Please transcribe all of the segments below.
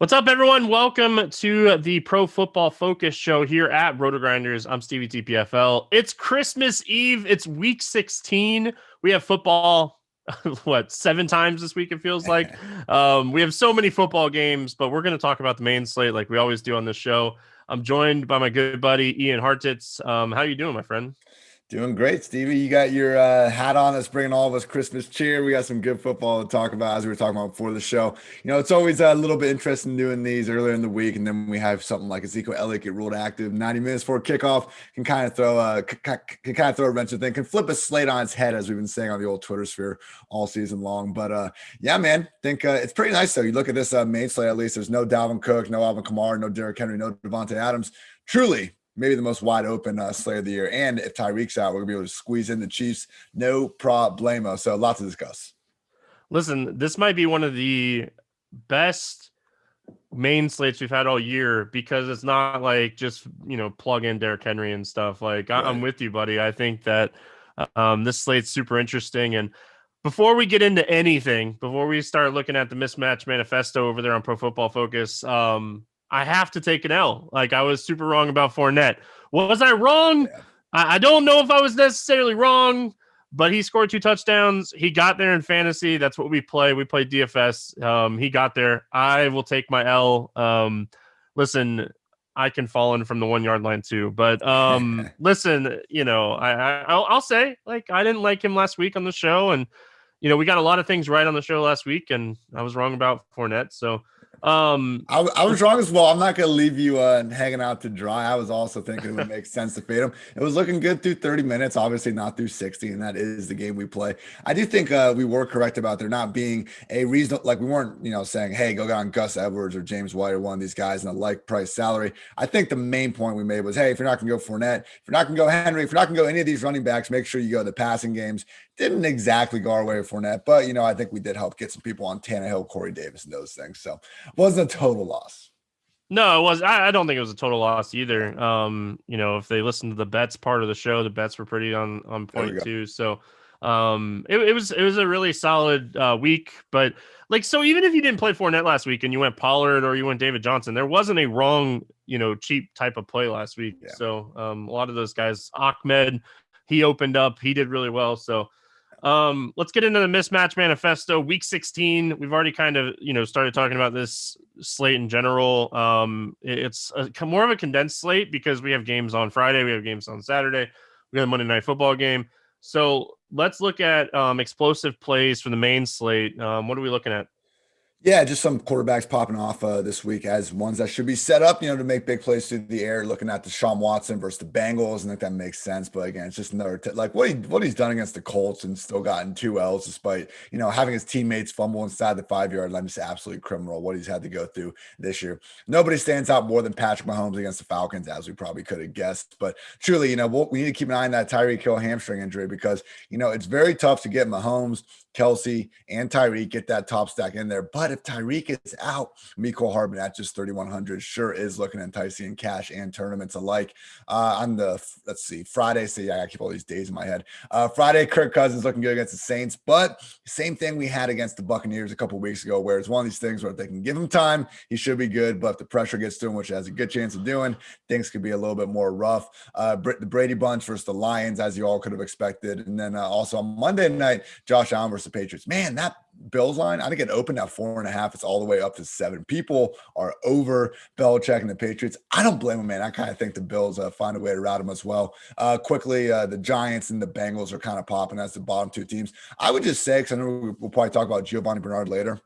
What's up, everyone? Welcome to the Pro Football Focus Show here at Rotogrinders. I'm Stevie TPFL. It's Christmas Eve. It's week 16. We have football, 7 times this week, it feels like. We have so many football games, but we're going to talk about the main slate like we always do on this show. I'm joined by my good buddy, Ian Hartitz. How you doing, my friend? Doing great, Stevie. You got your hat on that's bringing all of us Christmas cheer. We got some good football to talk about as we were talking about before the show. It's always a little bit interesting doing these earlier in the week, and then we have something like Ezekiel Elliott get ruled active 90 minutes before kickoff. Can kind of throw a wrench of thing, can flip a slate on its head, as we've been saying on the old Twitter sphere all season long. But yeah, man, think it's pretty nice though. You look at this main slate, at least there's no Dalvin Cook, no Alvin Kamara, no Derrick Henry, no Devontae Adams. Truly maybe the most wide open slate of the year. And if Tyreek's out, we're gonna be able to squeeze in the Chiefs, no problemo. So lots to discuss. Listen, this might be one of the best main slates we've had all year because it's not like just plug in Derrick Henry and stuff. Like I'm with you, buddy. I think that this slate's super interesting. And before we get into anything, before we start looking at the mismatch manifesto over there on Pro Football Focus, I have to take an L. Like, I was super wrong about Fournette. Was I wrong? Yeah. I don't know if I was necessarily wrong, but he scored 2 touchdowns. He got there in fantasy. That's what we play. We play DFS. He got there. I will take my L. Listen, I can fall in from the 1 yard line too. But listen, I'll say, like, I didn't like him last week on the show. And, we got a lot of things right on the show last week, and I was wrong about Fournette. So, I was wrong as well. I'm not going to leave you hanging out to dry. I was also thinking it would make sense to fade him. It was looking good through 30 minutes, obviously not through 60, and that is the game we play. I do think we were correct about there not being a reason, like we weren't, saying, hey, go get on Gus Edwards or James White or one of these guys in a like price salary. I think the main point we made was, hey, if you're not going to go Fournette, if you're not going to go Henry, if you're not going to go any of these running backs, make sure you go the passing games. Didn't exactly go our way with Fournette, but, I think we did help get some people on Tannehill, Corey Davis, and those things. So it wasn't a total loss. No, it was. I don't think it was a total loss either. If they listened to the bets part of the show, the bets were pretty on point too. So it was a really solid week. But so even if you didn't play Fournette last week and you went Pollard or you went David Johnson, there wasn't a wrong, cheap type of play last week. Yeah. So a lot of those guys, Ahmed, he opened up, he did really well. So let's get into the mismatch manifesto. Week 16. We've already kind of, started talking about this slate in general. It's more of a condensed slate because we have games on Friday. We have games on Saturday. We got a Monday Night Football game. So let's look at explosive plays for the main slate. What are we looking at? Yeah, just some quarterbacks popping off this week as ones that should be set up, to make big plays through the air. Looking at the Deshaun Watson versus the Bengals, and I think that makes sense. But again, it's just another like what he's done against the Colts and still gotten 2 L's despite having his teammates fumble inside the 5 yard line. Just absolutely criminal what he's had to go through this year. Nobody stands out more than Patrick Mahomes against the Falcons, as we probably could have guessed. But truly, we need to keep an eye on that Tyreek Hill hamstring injury because it's very tough to get Mahomes, Kelsey, and Tyreek get that top stack in there. But if Tyreek is out, Mecole Hardman at just 3,100 sure is looking enticing in cash and tournaments alike. On the, Friday. So yeah, I keep all these days in my head. Friday, Kirk Cousins looking good against the Saints, but same thing we had against the Buccaneers a couple of weeks ago, where it's one of these things where if they can give him time, he should be good. But if the pressure gets to him, which has a good chance of doing, things could be a little bit more rough. The Brady bunch versus the Lions, as you all could have expected. And then also on Monday night, Josh Allen versus the Patriots. Man, that Bills line, I think it opened at 4.5. It's all the way up to 7. People are over Belichick and the Patriots. I don't blame them, man. I kind of think the Bills find a way to rout them as well. Quickly, the Giants and the Bengals are kind of popping as the bottom 2 teams. I would just say, because I know we'll probably talk about Giovanni Bernard later,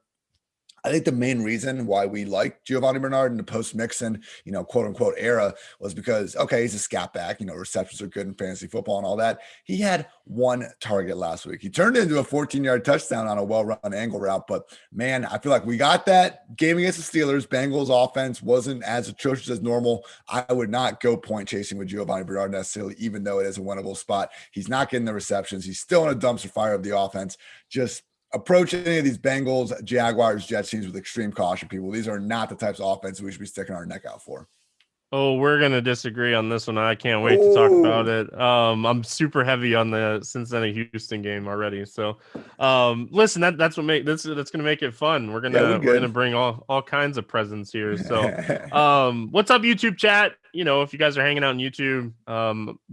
I think the main reason why we like Giovanni Bernard in the post-Mixon, quote unquote era was because, okay, he's a scat back, receptions are good in fantasy football and all that. He had 1 target last week. He turned into a 14-yard touchdown on a well-run angle route. But man, I feel like we got that game against the Steelers. Bengals offense wasn't as atrocious as normal. I would not go point chasing with Giovanni Bernard necessarily, even though it is a winnable spot. He's not getting the receptions. He's still in a dumpster fire of the offense. Just approach any of these Bengals, Jaguars, Jets teams with extreme caution, people. These are not the types of offense we should be sticking our neck out for. Oh, we're gonna disagree on this one. I can't wait to talk about Oh, it. I'm super heavy on the Cincinnati Houston game already. So, listen, that's what make that's gonna make it fun. We're yeah, we gonna good. bring all kinds of presents here. So, what's up, YouTube chat? If you guys are hanging out on YouTube,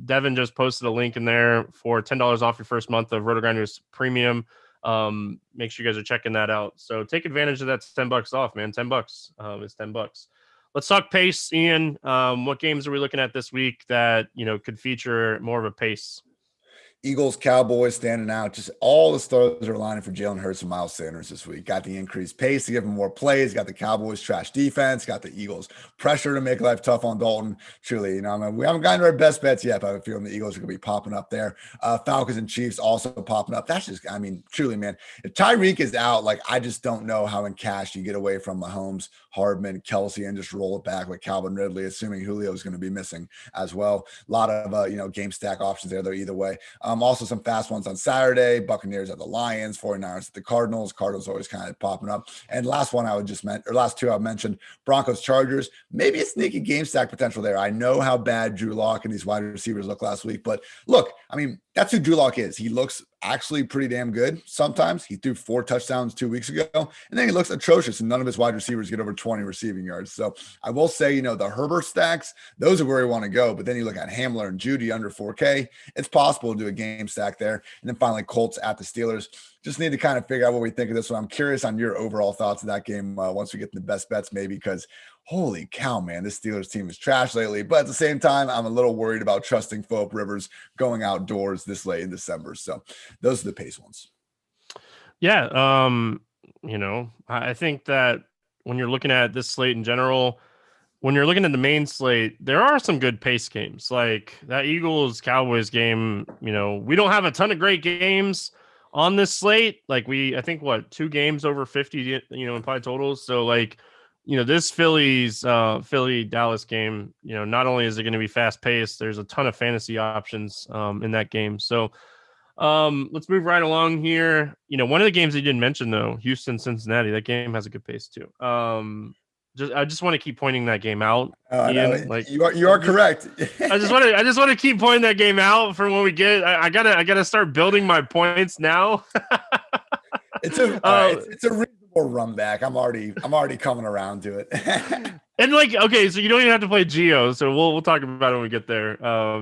Devin just posted a link in there for $10 off your first month of Rotogrinders Premium. Make sure you guys are checking that out. So take advantage of that. $10 off, man. $10 is $10. Let's talk pace, Ian. What games are we looking at this week that could feature more of a pace? Eagles, Cowboys standing out. Just all the stars are aligning for Jalen Hurts and Miles Sanders this week. Got the increased pace to give him more plays. Got the Cowboys trash defense. Got the Eagles pressure to make life tough on Dalton. Truly, I mean, we haven't gotten to our best bets yet, but I have a feeling the Eagles are going to be popping up there. Falcons and Chiefs also popping up. That's just, I mean, truly, man. If Tyreek is out, like I just don't know how in cash you get away from Mahomes, Hardman, Kelsey, and just roll it back with Calvin Ridley, assuming Julio is going to be missing as well. A lot of game stack options there, though, either way. Also some fast ones on Saturday. Buccaneers at the Lions, 49ers at the Cardinals. Cardinals always kind of popping up. And last one I would just mention, or last two I mentioned, Broncos Chargers. Maybe a sneaky game stack potential there. I know how bad Drew Lock and these wide receivers look last week, but look, I mean, that's who Drew Lock is. He looks actually pretty damn good. Sometimes he threw 4 touchdowns 2 weeks ago, and then he looks atrocious, and none of his wide receivers get over 20 receiving yards. So I will say, the Herbert stacks, those are where we want to go. But then you look at Hamler and Judy under 4K. It's possible to do a game stack there. And then finally, Colts at the Steelers. Just need to kind of figure out what we think of this one. I'm curious on your overall thoughts of that game once we get to the best bets, maybe, because holy cow, man, this Steelers team is trash lately. But at the same time, I'm a little worried about trusting Philip Rivers going outdoors this late in December. So those are the pace ones. Yeah, I think that when you're looking at this slate in general, when you're looking at the main slate, there are some good pace games. Like that Eagles Cowboys game, we don't have a ton of great games on this slate. Like I think 2 games over 50, in probably totals. So like, this Philly Dallas game, not only is it going to be fast paced, there's a ton of fantasy options in that game. So let's move right along here. One of the games you didn't mention though, Houston Cincinnati, that game has a good pace too. I just want to keep pointing that game out, No, Ian. Like you are correct. I just want to keep pointing that game out for when we get. I gotta start building my points now. It's a reasonable run back. I'm already coming around to it. And like, okay, so you don't even have to play Geo. So we'll talk about it when we get there.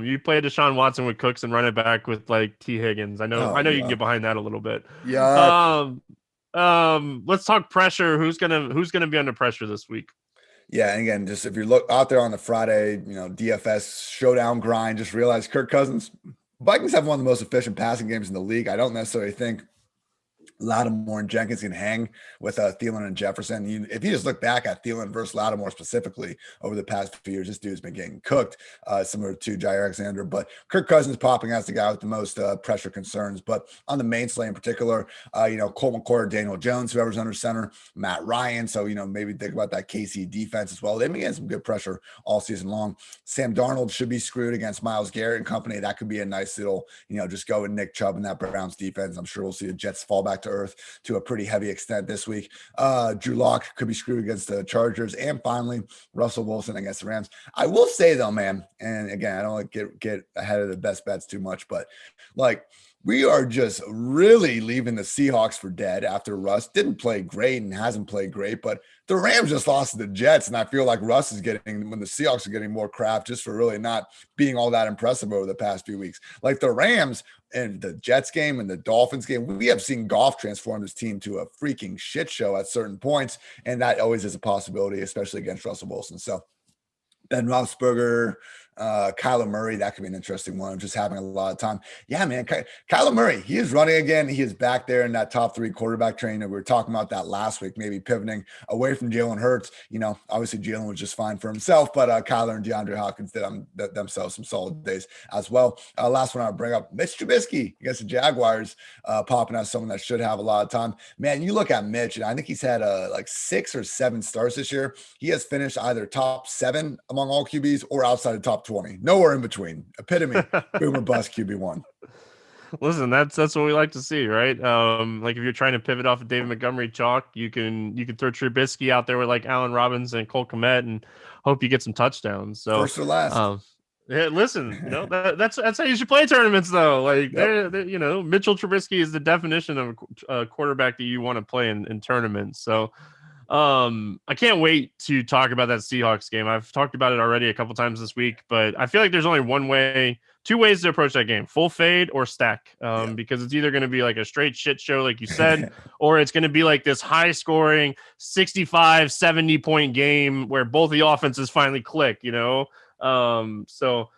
You play Deshaun Watson with Cooks and run it back with like T Higgins. I know Oh you can yeah, get behind that a little bit. yeah. Let's talk pressure. Who's gonna be under pressure this week? Yeah, and again, just if you look out there on the Friday, DFS showdown grind, just realize Kirk Cousins, Vikings have one of the most efficient passing games in the league. I don't necessarily think Lattimore and Jenkins can hang with Thielen and Jefferson. If you just look back at Thielen versus Lattimore specifically over the past few years, this dude's been getting cooked, similar to Jair Alexander. But Kirk Cousins popping as the guy with the most pressure concerns. But on the main slate in particular, Colt McCoy, Daniel Jones, whoever's under center, Matt Ryan. So, maybe think about that KC defense as well. They've been getting some good pressure all season long. Sam Darnold should be screwed against Myles Garrett and company. That could be a nice little, just go with Nick Chubb and that Browns defense. I'm sure we'll see the Jets fall back to earth to a pretty heavy extent this week. Drew Lock could be screwed against the Chargers. And finally, Russell Wilson against the Rams. I will say though, man, and again, I don't want to get ahead of the best bets too much, but like we are just really leaving the Seahawks for dead after Russ didn't play great and hasn't played great, but the Rams just lost to the Jets. And I feel like Russ is when the Seahawks are getting more crap just for really not being all that impressive over the past few weeks. Like the Rams and the Jets game and the Dolphins game, we have seen Goff transform this team to a freaking shit show at certain points. And that always is a possibility, especially against Russell Wilson. So Ben Roethlisberger, Kyler Murray, that could be an interesting one. I'm just having a lot of time. Yeah, man. Kyler Murray, he is running again. He is back there in that top 3 quarterback train. We were talking about that last week, maybe pivoting away from Jalen Hurts. Obviously Jalen was just fine for himself, but Kyler and DeAndre Hopkins did themselves some solid days as well. Last one I'll bring up, Mitch Trubisky against the Jaguars, popping as someone that should have a lot of time. Man, you look at Mitch, and I think he's had like 6 or 7 starts this year. He has finished either top 7 among all QBs or outside the top 20. Nowhere in between. Epitome, boomer bust QB1. Listen, that's what we like to see, right? Like if you're trying to pivot off of David Montgomery chalk, you can throw Trubisky out there with like Allen Robinson and Cole Kmet and hope you get some touchdowns. So, First or last. um, yeah, listen, that's how you should play tournaments, though. Like Yep. Mitchell Trubisky is the definition of a quarterback that you want to play in tournaments. So, I can't wait to talk about that Seahawks game. I've talked about it already a couple times this week, but I feel like there's only two ways to approach that game: full fade or stack. Yeah. Because it's either going to be like a straight shit show, like you said, or it's going to be like this high scoring 65, 70 point game where both the offenses finally click, So,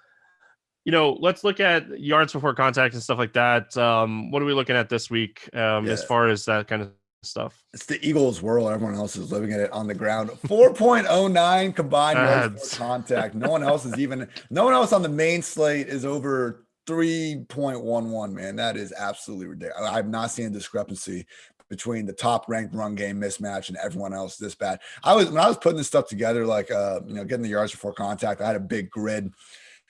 let's look at yards before contact and stuff like that. What are we looking at this week as Yeah. far as that kind of stuff? It's the Eagles' world. Everyone else is living in it on the ground. 4.09 combined yards per contact. No one else on the main slate is over 3.11, man. That is absolutely ridiculous. I've not seen a discrepancy between the top ranked run game mismatch and everyone else this bad. When I was putting this stuff together, like getting the yards before contact, I had a big grid,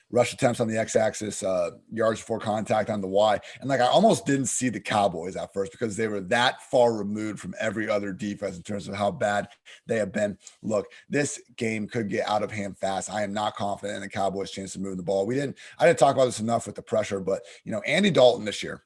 rush attempts on the x-axis, yards before contact on the y, and like I almost didn't see the Cowboys at first because they were that far removed from every other defense in terms of how bad they have been. Look, this game could get out of hand fast. I am not confident in the Cowboys' chance to move the ball. I didn't talk about this enough with the pressure, but Andy Dalton this year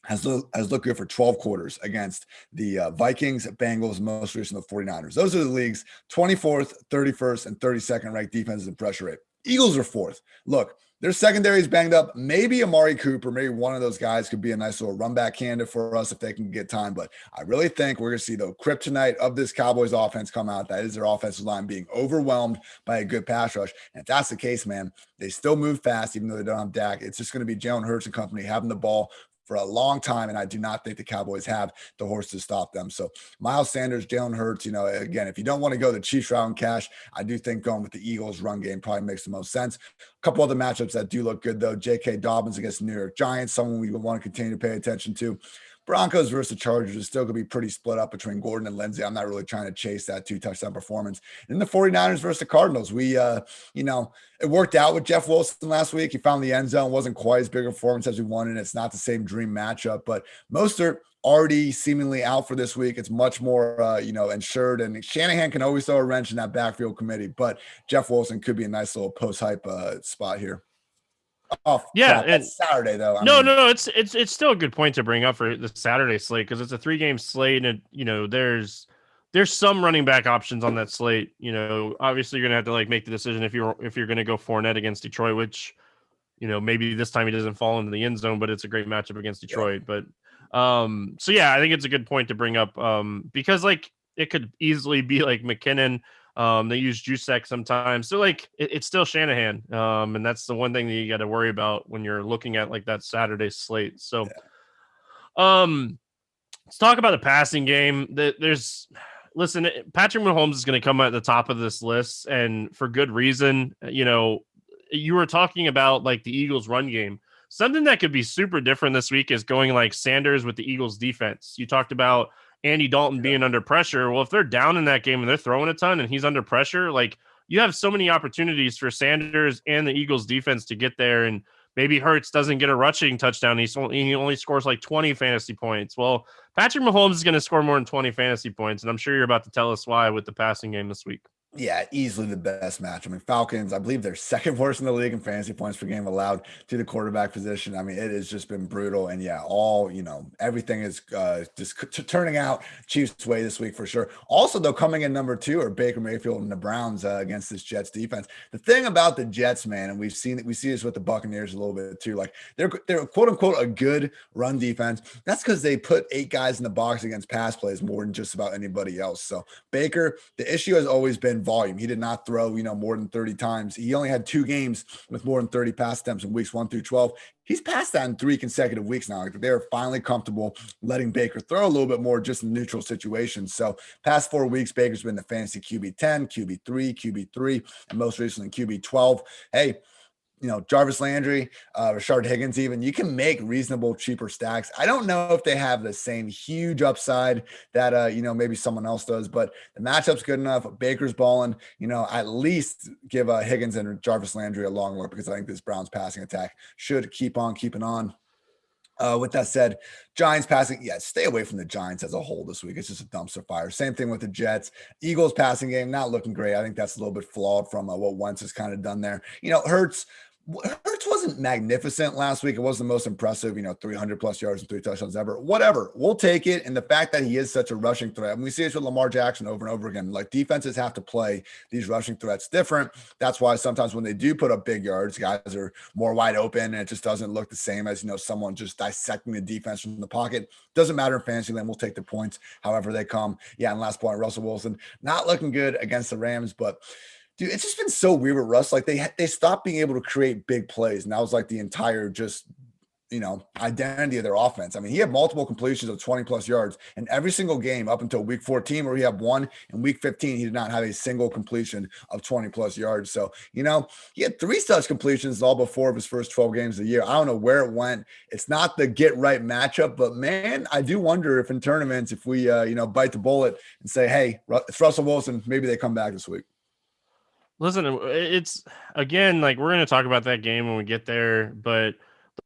has looked good for 12 quarters against the Vikings, Bengals, most recently the 49ers. Those are the league's 24th, 31st, and 32nd ranked defenses in pressure rate. Eagles are fourth. Look, their secondary is banged up. Maybe Amari Cooper, maybe one of those guys could be a nice little run back candidate for us if they can get time. But I really think we're going to see the kryptonite of this Cowboys offense come out. That is their offensive line being overwhelmed by a good pass rush. And if that's the case, man, they still move fast, even though they don't have Dak. It's just going to be Jalen Hurts and company having the ball for a long time, and I do not think the Cowboys have the horse to stop them. So Miles Sanders, Jalen Hurts, again, if you don't want to go the Chiefs route and cash, I do think going with the Eagles run game probably makes the most sense. A couple other matchups that do look good, though. J.K. Dobbins against the New York Giants, someone we want to continue to pay attention to. Broncos versus the Chargers is still going to be pretty split up between Gordon and Lindsay. I'm not really trying to chase that 2-touchdown performance. And the 49ers versus the Cardinals. It worked out with Jeff Wilson last week. He found the end zone. Wasn't quite as big a performance as we wanted. It's not the same dream matchup, but Mostert already seemingly out for this week. It's much more, insured. And Shanahan can always throw a wrench in that backfield committee, but Jeff Wilson could be a nice little post-hype spot here. Oh, Yeah, crap. and That's Saturday, though. no, it's still a good point to bring up for the Saturday slate because it's a 3-game slate, and there's some running back options on that slate. Obviously you're gonna have to like make the decision if you're gonna go Fournette against Detroit, which maybe this time he doesn't fall into the end zone, but it's a great matchup against Detroit. Yeah. But so yeah, I think it's a good point to bring up because like it could easily be like McKinnon. They use Juszczyk sometimes. So like it's still Shanahan. And that's the one thing that you got to worry about when you're looking at like that Saturday slate. So let's talk about the passing game. Listen, Patrick Mahomes is going to come at the top of this list, and for good reason. You were talking about like the Eagles run game. Something that could be super different this week is going like Sanders with the Eagles defense. You talked about Andy Dalton being under pressure. Well, if they're down in that game and they're throwing a ton and he's under pressure, like you have so many opportunities for Sanders and the Eagles defense to get there. And maybe Hurts doesn't get a rushing touchdown. He only scores like 20 fantasy points. Well, Patrick Mahomes is going to score more than 20 fantasy points. And I'm sure you're about to tell us why with the passing game this week. Yeah, easily the best match. I mean, Falcons, I believe they're second worst in the league in fantasy points per game allowed to the quarterback position. I mean, it has just been brutal. And yeah, everything is just turning out Chiefs' way this week for sure. Also, though, coming in number 2 are Baker Mayfield and the Browns against this Jets defense. The thing about the Jets, man, and we see this with the Buccaneers a little bit too, like they're quote unquote a good run defense. That's because they put 8 guys in the box against pass plays more than just about anybody else. So Baker, the issue has always been volume. He did not throw, more than 30 times. He only had 2 games with more than 30 pass attempts in weeks 1 through 12. He's passed that in 3 consecutive weeks now. Like they're finally comfortable letting Baker throw a little bit more just in neutral situations. So past 4 weeks, Baker's been the fantasy QB 10, QB 3, QB 3, and most recently QB 12. Hey, Jarvis Landry, Rashard Higgins, even you can make reasonable, cheaper stacks. I don't know if they have the same huge upside that, maybe someone else does, but the matchup's good enough. Baker's balling, at least give Higgins and Jarvis Landry a long look because I think this Browns passing attack should keep on keeping on. With that said, Giants passing, yeah, stay away from the Giants as a whole this week. It's just a dumpster fire. Same thing with the Jets. Eagles passing game, not looking great. I think that's a little bit flawed from what Wentz has kind of done there. Hurts wasn't magnificent last week. It wasn't the most impressive, 300 plus yards and 3 touchdowns ever. Whatever. We'll take it. And the fact that he is such a rushing threat, and we see this with Lamar Jackson over and over again, like defenses have to play these rushing threats different. That's why sometimes when they do put up big yards, guys are more wide open and it just doesn't look the same as, someone just dissecting the defense from the pocket. Doesn't matter in fantasy land. We'll take the points however they come. Yeah. And last point, Russell Wilson, not looking good against the Rams, but dude, it's just been so weird with Russ. Like they stopped being able to create big plays, and that was like the entire identity of their offense. I mean, he had multiple completions of 20 plus yards in every single game up until week 14, where he had one. In week 15, he did not have a single completion of 20 plus yards. So, he had 3 such completions all but 4 of his first 12 games of the year. I don't know where it went. It's not the get right matchup, but man, I do wonder if in tournaments, if we, bite the bullet and say, hey, it's Russell Wilson, maybe they come back this week. Listen, it's again, like we're going to talk about that game when we get there, but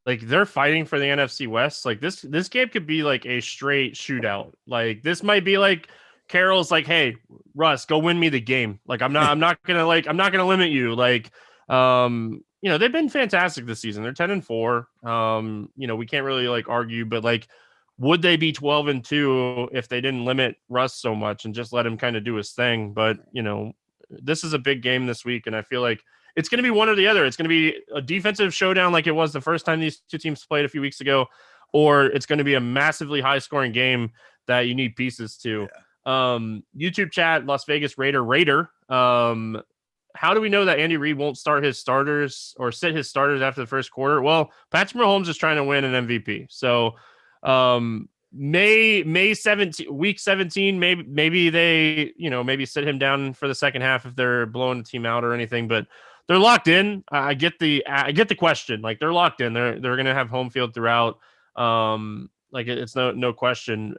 like they're fighting for the NFC West. Like this game could be like a straight shootout. Like this might be like Carroll's like, "Hey, Russ, go win me the game." Like I'm not going to limit you. Like they've been fantastic this season. They're 10-4. We can't really like argue, but like would they be 12-2 if they didn't limit Russ so much and just let him kind of do his thing? But, this is a big game this week, and I feel like it's going to be one or the other. It's going to be a defensive showdown like it was the first time these two teams played a few weeks ago, or it's going to be a massively high-scoring game that you need pieces to. Yeah. YouTube chat, Las Vegas Raider. How do we know that Andy Reid won't start his starters or sit his starters after the first quarter? Well, Patrick Mahomes is trying to win an MVP. So May 17th, week 17, maybe they, maybe sit him down for the second half if they're blowing the team out or anything, but they're locked in. I get the question. Like they're locked in. They're going to have home field throughout. Like it's no question,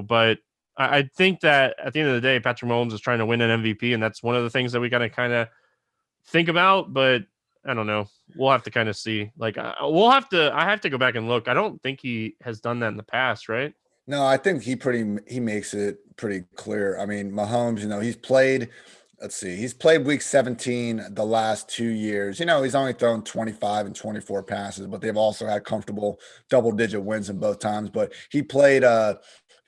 but I think that at the end of the day, Patrick Mahomes is trying to win an MVP, and that's one of the things that we got to kind of think about, but I don't know. We'll have to kind of see. Like I have to go back and look. I don't think he has done that in the past, right? No, I think he makes it pretty clear. I mean, Mahomes, he's played, let's see, he's played week 17 the last 2 years. He's only thrown 25 and 24 passes, but they've also had comfortable double-digit wins in both times. But he played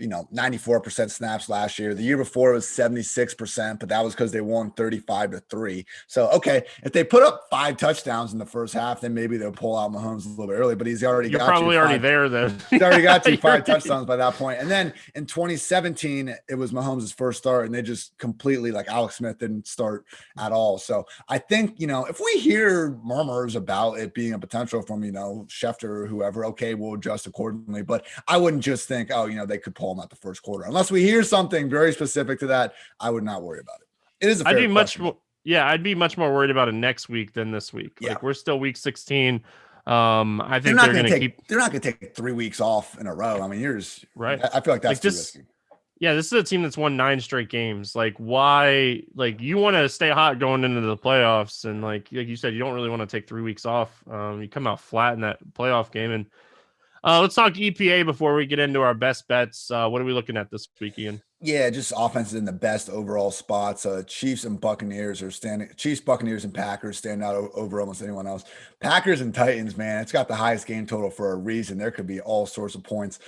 94% snaps last year. The year before it was 76%, but that was because they won 35-3. So, okay, if they put up 5 touchdowns in the first half, then maybe they'll pull out Mahomes a little bit early, but You're probably already there then. He's already got you 5 touchdowns by that point. And then in 2017, it was Mahomes' first start, and they just completely, like Alex Smith didn't start at all. So I think, if we hear murmurs about it being a potential from, Schefter or whoever, okay, we'll adjust accordingly. But I wouldn't just think, they could pull him out the first quarter. Unless we hear something very specific to that, I would not worry about it. It is a fair question. I'd be much more worried about it next week than this week. Yeah. Like we're still week 16. I think they're going to keep. They're not going to take 3 weeks off in a row. I mean, yours, right? I feel like that's too risky. Yeah, this is a team that's won 9 straight games. Like, why? Like, you want to stay hot going into the playoffs, and like you said, you don't really want to take 3 weeks off. You come out flat in that playoff game, and let's talk EPA before we get into our best bets. What are we looking at this week, Ian? Yeah, just offenses in the best overall spots. Chiefs, Buccaneers, and Packers stand out over almost anyone else. Packers and Titans, man, it's got the highest game total for a reason. There could be all sorts of points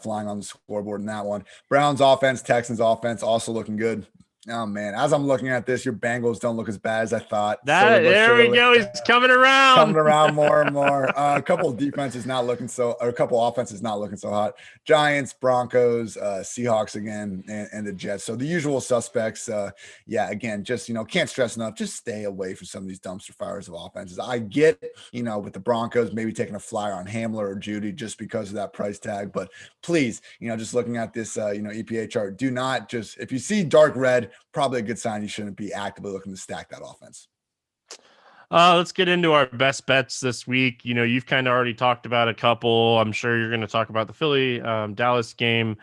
flying on the scoreboard in that one. Browns offense, Texans offense, also looking good. Oh man, as I'm looking at this, your Bengals don't look as bad as I thought. There we go. He's coming around. More and more. A couple of offenses not looking so hot. Giants, Broncos, Seahawks again, and the Jets. So the usual suspects. Again, just can't stress enough. Just stay away from some of these dumpster fires of offenses. I get, with the Broncos maybe taking a flyer on Hamler or Judy just because of that price tag. But please, just looking at this, EPA chart, do not just, if you see dark red, probably a good sign you shouldn't be actively looking to stack that offense. Let's get into our best bets this week. You've kind of already talked about a couple. I'm sure you're going to talk about the Philly Dallas game.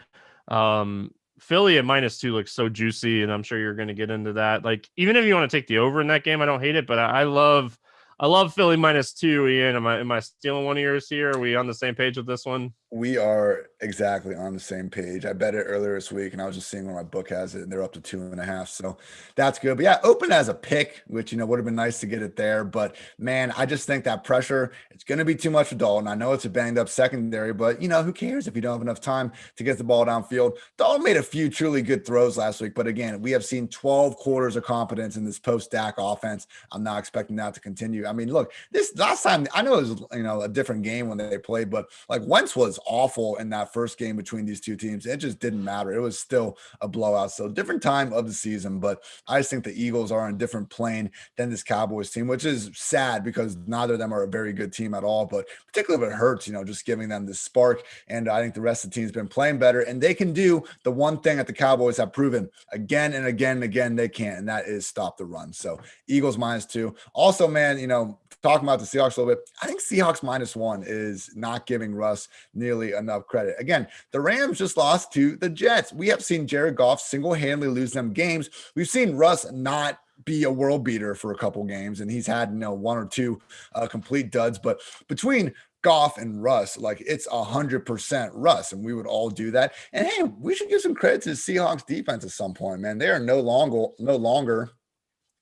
Philly at -2 looks so juicy, and I'm sure you're going to get into that. Like, even if you want to take the over in that game, I don't hate it, but I love I love Philly -2. Ian, am I stealing one of yours here? Are we on the same page with this one? We are exactly on the same page. I bet it earlier this week, and I was just seeing where my book has it, and they're up to 2.5. So that's good. But yeah, open as a pick, which would have been nice to get it there. But man, I just think that pressure, it's going to be too much for Dalton. I know it's a banged up secondary, but who cares if you don't have enough time to get the ball downfield? Dalton made a few truly good throws last week, but again, we have seen 12 quarters of competence in this post-Dak offense. I'm not expecting that to continue. I mean, look, this last time, I know it was a different game when they played, but like Wentz was awful in that first game between these two teams. It just didn't matter. It was still a blowout. So different time of the season, but I just think the Eagles are on a different plane than this Cowboys team, which is sad because neither of them are a very good team at all, but particularly if it hurts, just giving them this spark. And I think the rest of the team's been playing better, and they can do the one thing that the Cowboys have proven again and again and again they can't, and that is stop the run. So Eagles -2. Also, man, talking about the Seahawks a little bit, I think Seahawks -1 is not giving Russ nearly enough credit. Again, the Rams just lost to the Jets. We have seen Jared Goff single-handedly lose them games. We've seen Russ not be a world beater for a couple games, and he's had one or two complete duds. But between Goff and Russ, like it's 100% Russ, and we would all do that. And hey, we should give some credit to the Seahawks defense at some point, man. They are no longer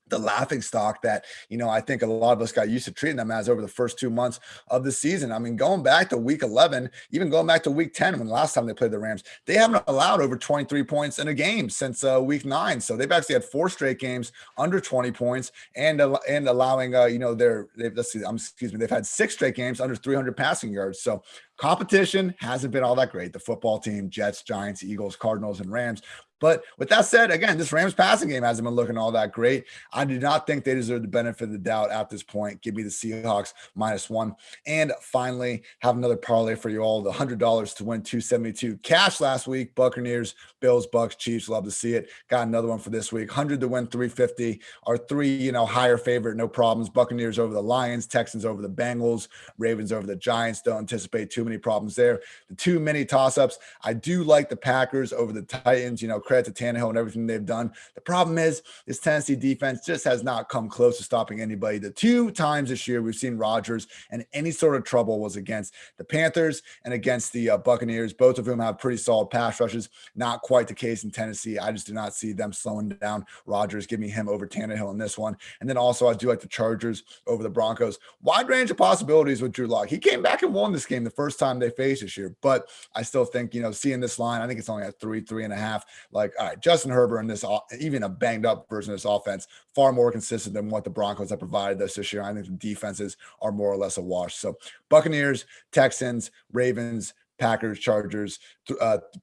the laughing stock that, I think a lot of us got used to treating them as over the first 2 months of the season. I mean, going back to week 11, even going back to week 10, when the last time they played the Rams, they haven't allowed over 23 points in a game since week 9. So they've actually had 4 straight games under 20 points and allowing, they've had 6 straight games under 300 passing yards. So competition hasn't been all that great. The football team, Jets, Giants, Eagles, Cardinals, and Rams. But with that said, again, this Rams passing game hasn't been looking all that great. I do not think they deserve the benefit of the doubt at this point. Give me the Seahawks -1. And finally, have another parlay for you all. The $100 to win 272 cash last week. Buccaneers, Bills, Bucks, Chiefs. Love to see it. Got another one for this week. 100 to win 350. Our 3, higher favorite, no problems. Buccaneers over the Lions, Texans over the Bengals, Ravens over the Giants. Don't anticipate too many problems there. The 2 mini toss-ups. I do like the Packers over the Titans. Credit to Tannehill and everything they've done. The problem is this Tennessee defense just has not come close to stopping anybody. The 2 times this year we've seen Rodgers and any sort of trouble was against the Panthers and against the Buccaneers, both of whom have pretty solid pass rushes. Not quite the case in Tennessee. I just do not see them slowing down Rodgers. Give me him over Tannehill in this one. And then also I do like the Chargers over the Broncos. Wide range of possibilities with Drew Lock. He came back and won this game the first time they faced this year, but I still think, seeing this line, I think it's only at 3.5. Like, all right, Justin Herbert in this, even a banged up version of this offense, far more consistent than what the Broncos have provided us this year. I think the defenses are more or less a wash. So Buccaneers, Texans, Ravens, Packers, Chargers,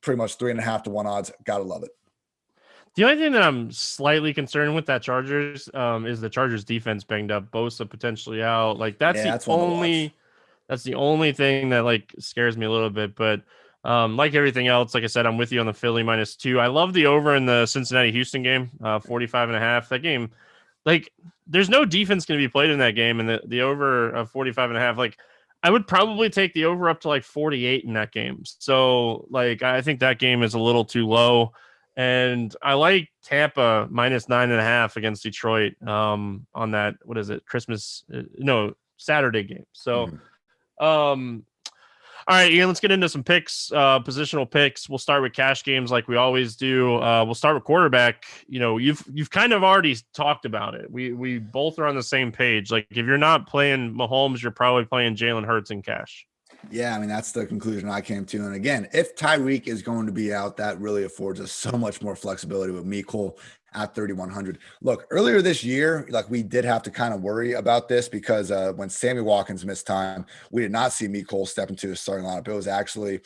pretty much 3.5 to 1 odds. Gotta love it. The only thing that I'm slightly concerned with that Chargers is the Chargers defense banged up. Bosa potentially out. Like that's the only thing that like scares me a little bit. But like everything else, like I said, I'm with you on the Philly -2. I love the over in the Cincinnati Houston game, 45.5. That game, like there's no defense going to be played in that game, and the over of 45.5, like I would probably take the over up to like 48 in that game. So like I think that game is a little too low. And I like Tampa -9.5 against Detroit on that. What is it? Saturday game. So, all right, Ian, let's get into some picks, positional picks. We'll start with cash games like we always do. We'll start with quarterback. You've kind of already talked about it. We both are on the same page. Like if you're not playing Mahomes, you're probably playing Jalen Hurts in cash. Yeah, I mean, that's the conclusion I came to. And again, if Tyreek is going to be out, that really affords us so much more flexibility with Mecole at 3,100. Look, earlier this year, like we did have to kind of worry about this because when Sammy Watkins missed time, we did not see Mecole step into the starting lineup. It was actually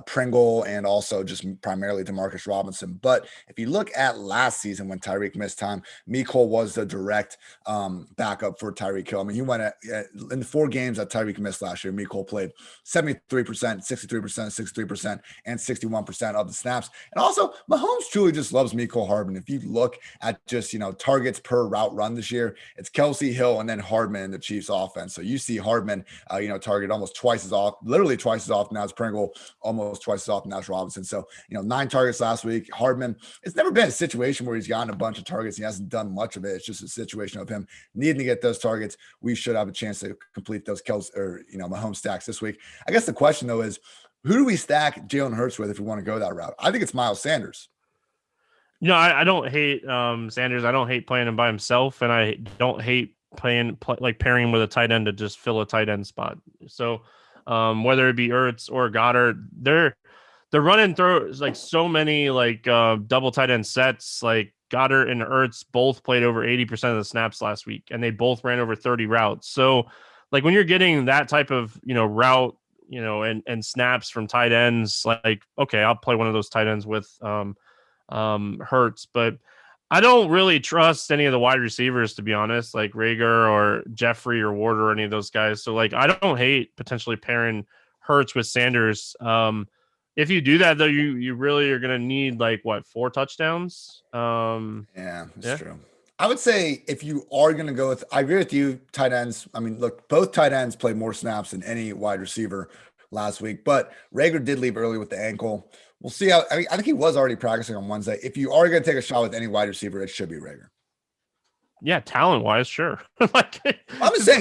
Pringle and also just primarily Demarcus Robinson. But if you look at last season when Tyreek missed time, Mecole was the direct backup for Tyreek Hill. I mean, he went in the 4 games that Tyreek missed last year, Mecole played 73%, 63%, 63%, and 61% of the snaps. And also, Mahomes truly just loves Mecole Hardman. If you look look at just, targets per route run this year, it's Kelsey, Hill, and then Hardman in the Chiefs offense. So you see Hardman, target almost twice as often, literally twice as often as Pringle, almost twice as often as Robinson. So, 9 targets last week. Hardman, it's never been a situation where he's gotten a bunch of targets. He hasn't done much of it. It's just a situation of him needing to get those targets. We should have a chance to complete those Mahomes stacks this week. I guess the question though is, who do we stack Jalen Hurts with if we want to go that route? I think it's Miles Sanders. I don't hate Sanders. I don't hate playing him by himself, and I don't hate pairing him with a tight end to just fill a tight end spot. So whether it be Ertz or Goddard, they're running through like so many double tight end sets. Like Goddard and Ertz both played over 80% of the snaps last week, and they both ran over 30 routes. So like when you're getting that type of route, and snaps from tight ends, like okay, I'll play one of those tight ends with Hurts, but I don't really trust any of the wide receivers, to be honest, like Rager or Jeffrey or Ward or any of those guys. So like I don't hate potentially pairing Hurts with Sanders. If you do that though, you really are going to need 4 touchdowns. Yeah, that's true. I would say if you are going to go with, I agree with you, tight ends. I mean, look, both tight ends played more snaps than any wide receiver last week, but Rager did leave early with the ankle. We'll see how, I think he was already practicing on Wednesday. If you are going to take a shot with any wide receiver, it should be Rager. Yeah, talent-wise, sure. I'm just saying,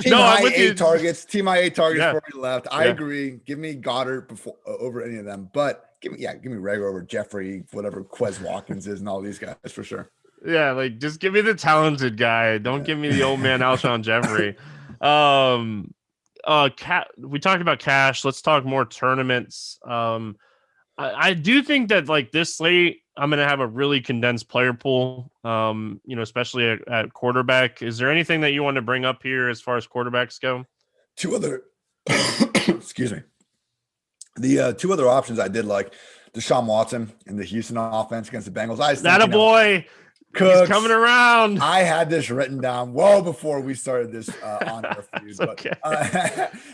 team high 8 targets before he left. I agree. Give me Goddard over any of them, but give me Rager over Jeffrey, whatever Quez Watkins is, and all these guys for sure. Yeah, just give me the talented guy. Don't give me the old man Alshon Jeffrey. We talked about cash. Let's talk more tournaments. I do think that this slate, I'm going to have a really condensed player pool, especially at quarterback. Is there anything that you want to bring up here as far as quarterbacks go? Excuse me. The 2 other options I did like, Deshaun Watson in the Houston offense against the Bengals. That a boy. Cooks, he's coming around. I had this written down well before we started this on-air feud. Okay.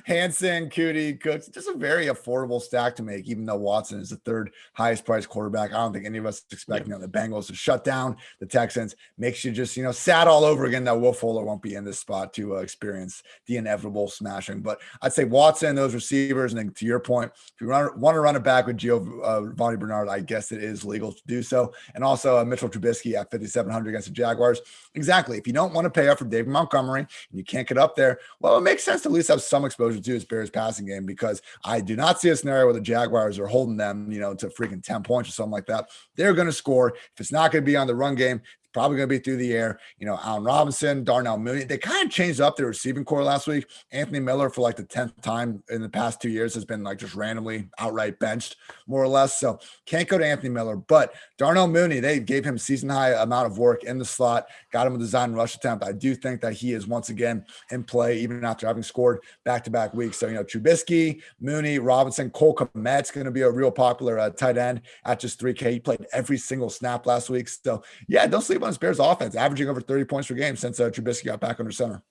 Hanson, Cootie, Cooks, just a very affordable stack to make, even though Watson is the 3rd highest priced quarterback. I don't think any of us expecting the Bengals to shut down the Texans. Makes you just, sad all over again that Will Fuller won't be in this spot to experience the inevitable smashing. But I'd say Watson, those receivers, and then to your point, if you want to run it back with Giovanni Bernard, I guess it is legal to do so. And also Mitchell Trubisky at 5,700 against the Jaguars. Exactly. If you don't want to pay up for David Montgomery and you can't get up there, well, it makes sense to at least have some exposure to his Bears passing game, because I do not see a scenario where the Jaguars are holding them, to freaking 10 points or something like that. They're going to score. If it's not going to be on the run game, probably going to be through the air. Allen Robinson, Darnell Mooney. They kind of changed up their receiving core last week. Anthony Miller, for the 10th time in the past 2 years, has been just randomly outright benched, more or less. So can't go to Anthony Miller. But Darnell Mooney, they gave him season high amount of work in the slot, got him a design rush attempt. I do think that he is once again in play, even after having scored back-to-back weeks. So, Trubisky, Mooney, Robinson, Cole Kmet's going to be a real popular tight end at just 3K. He played every single snap last week. So, yeah, don't sleep on his Bears offense, averaging over 30 points per game since Trubisky got back under center.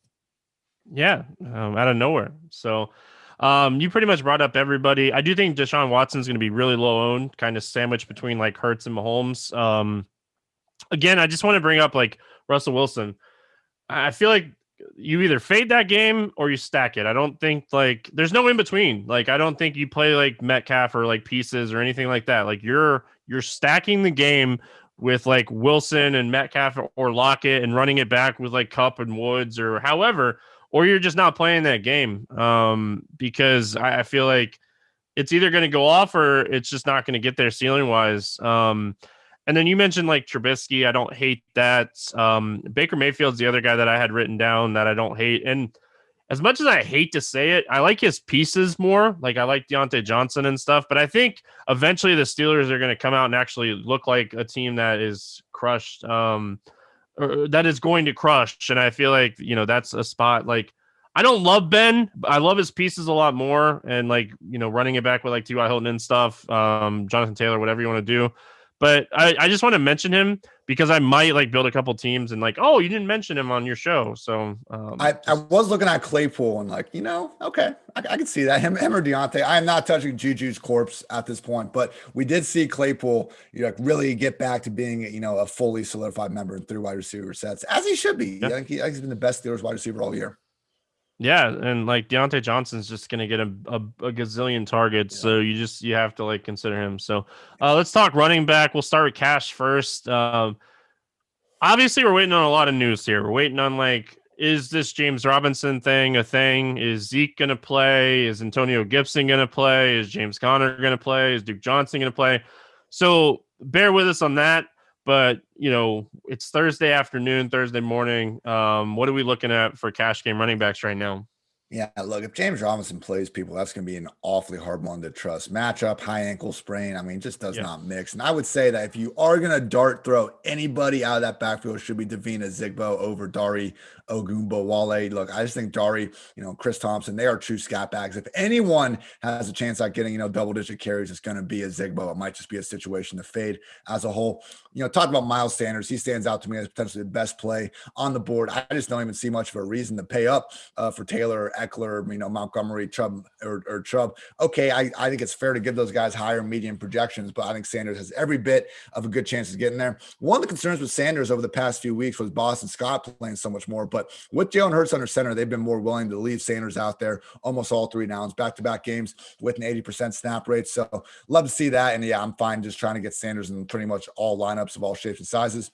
Yeah, out of nowhere. So you pretty much brought up everybody. I do think Deshaun Watson's going to be really low owned, kind of sandwiched between Hurts and Mahomes. Again, I just want to bring up Russell Wilson. I feel like you either fade that game or you stack it. I don't think there's no in between. I don't think you play Metcalf or pieces or anything like that. You're stacking the game with Wilson and Metcalf or Lockett and running it back with Kupp and Woods or however, or you're just not playing that game. Because I feel like it's either going to go off or it's just not going to get there ceiling wise. And then you mentioned Trubisky. I don't hate that. Baker Mayfield's the other guy that I had written down that I don't hate. And as much as I hate to say it, I like his pieces more. I like Deontay Johnson and stuff, but I think eventually the Steelers are going to come out and actually look like a team that is crushed, or that is going to crush. And I feel that's a spot. I don't love Ben, but I love his pieces a lot more. And running it back with T.Y. Hilton and stuff, Jonathan Taylor, whatever you want to do. But I just want to mention him because I might like build a couple teams and like, oh, you didn't mention him on your show. So I was looking at Claypool and like, okay, I can see that. Him or Deontay. I am not touching Juju's corpse at this point, but we did see Claypool, like really get back to being, a fully solidified member in 3 wide receiver sets, as he should be. yeah. I think he's been the best Steelers wide receiver all year. Yeah, and like Deontay Johnson's just gonna get a gazillion targets, so you have to like consider him. So let's talk running back. We'll start with Cash first. Obviously, we're waiting on a lot of news here. We're waiting on like, is this James Robinson thing a thing? Is Zeke gonna play? Is Antonio Gibson gonna play? Is James Conner gonna play? Is Duke Johnson gonna play? So bear with us on that. But it's Thursday afternoon, Thursday morning. What are we looking at for cash game running backs right now? Yeah, look, if James Robinson plays people, that's going to be an awfully hard one to trust. Matchup, high ankle sprain. I mean, just does not mix. And I would say that if you are going to dart throw anybody out of that backfield, it should be Davina Zigbo over Dari Ogunbowale. Look, I just think Dari, Chris Thompson, they are true scat bags. If anyone has a chance at getting, double-digit carries, it's going to be a Zigbo. It might just be a situation to fade as a whole. Talk about Miles Sanders. He stands out to me as potentially the best play on the board. I just don't even see much of a reason to pay up for Taylor, Eckler, Montgomery, Chubb, or Chubb. Okay, I think it's fair to give those guys higher median projections, but I think Sanders has every bit of a good chance of getting there. One of the concerns with Sanders over the past few weeks was Boston Scott playing so much more, but with Jalen Hurts under center, they've been more willing to leave Sanders out there almost all 3 downs, back-to-back games with an 80% snap rate. So love to see that. And yeah, I'm fine just trying to get Sanders in pretty much all lineups of all shapes and sizes.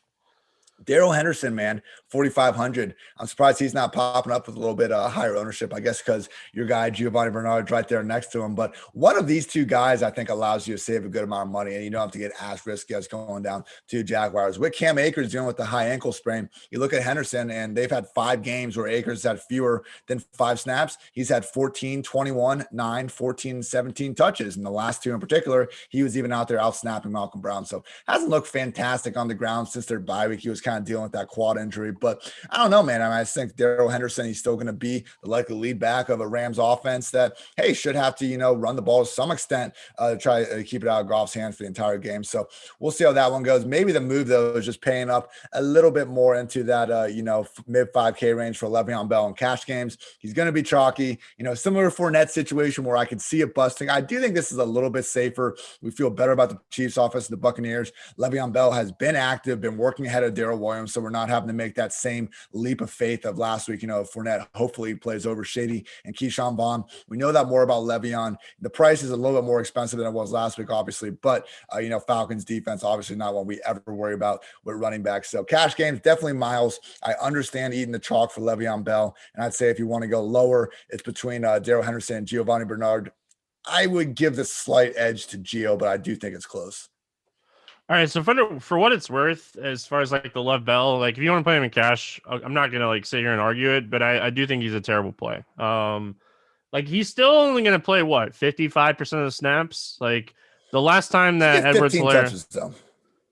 Darrell Henderson, man, 4,500. I'm surprised he's not popping up with a little bit higher ownership, I guess, because your guy, Giovanni Bernard's right there next to him. But one of these 2 guys, I think, allows you to save a good amount of money, and you don't have to get as risky as going down to Jaguars. With Cam Akers dealing with the high ankle sprain, you look at Henderson, and they've had 5 games where Akers had fewer than 5 snaps. He's had 14, 21, 9, 14, 17 touches. And the last 2 in particular, he was even out there out snapping Malcolm Brown. So hasn't looked fantastic on the ground since their bye week. He was kind of dealing with that quad injury, but I don't know, man. I think Darrell Henderson, he's still going to be the likely lead back of a Rams offense that, hey, should have to, run the ball to some extent to try to keep it out of Goff's hands for the entire game. So we'll see how that one goes. Maybe the move, though, is just paying up a little bit more into that, mid 5K range for Le'Veon Bell in cash games. He's going to be chalky, similar to Fournette situation where I could see it busting. I do think this is a little bit safer. We feel better about the Chiefs offense and the Buccaneers. Le'Veon Bell has been active, been working ahead of Darrell Williams. So we're not having to make that same leap of faith of last week. Fournette hopefully plays over Shady and Keyshawn Vaughn. We know that more about Le'Veon. The price is a little bit more expensive than it was last week, obviously, but Falcons defense, obviously not one we ever worry about with running backs. So cash games, definitely Miles. I understand eating the chalk for Le'Veon Bell. And I'd say if you want to go lower, it's between Darrell Henderson and Giovanni Bernard. I would give the slight edge to Gio, but I do think it's close. All right, so for what it's worth, as far as like the Love Bell, like if you want to play him in cash, I'm not gonna like sit here and argue it, but I do think he's a terrible play. Like he's still only gonna play what 55% of the snaps. Like the last time that Edwards-Helaire touches though.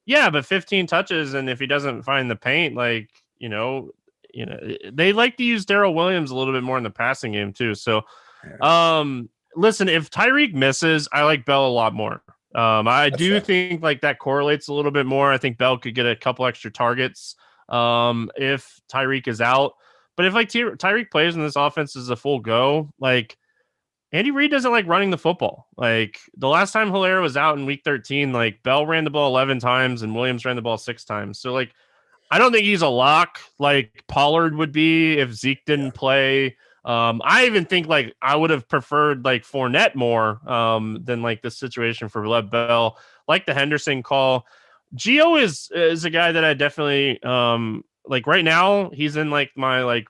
Yeah, but 15 touches, and if he doesn't find the paint, like they like to use Darrell Williams a little bit more in the passing game too. So, listen, if Tyreek misses, I like Bell a lot more. I do think like that correlates a little bit more. I think Bell could get a couple extra targets if Tyreek is out. But if like Tyreek plays and this offense is a full go, like Andy Reid doesn't like running the football. Like the last time Helaire was out in week 13, like Bell ran the ball 11 times and Williams ran the ball 6 times. So like I don't think he's a lock like Pollard would be if Zeke didn't play. I even think like I would have preferred like Fournette more than like the situation for Lev Bell. Like the Henderson call. Gio is a guy that I definitely like right now. He's in like my like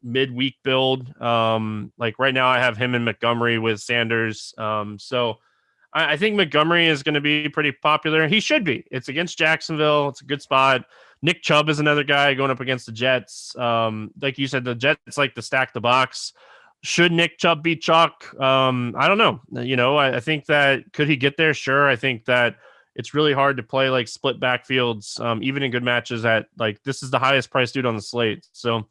midweek build. Like right now I have him and Montgomery with Sanders. So I think Montgomery is going to be pretty popular. He should be. It's against Jacksonville. It's a good spot. Nick Chubb is another guy going up against the Jets. Like you said, the Jets like to stack the box. Should Nick Chubb be chalk? I don't know. I think that could he get there? Sure. I think that it's really hard to play like split backfields, even in good matches at like this is the highest price dude on the slate. So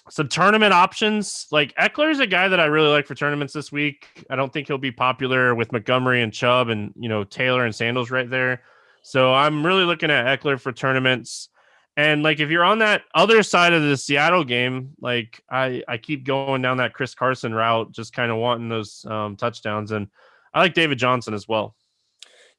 some tournament options like Eckler is a guy that I really like for tournaments this week. I don't think he'll be popular with Montgomery and Chubb and Taylor and Sandals right there. So I'm really looking at Eckler for tournaments. And like if you're on that other side of the Seattle game, like I keep going down that Chris Carson route, just kind of wanting those touchdowns. And I like David Johnson as well.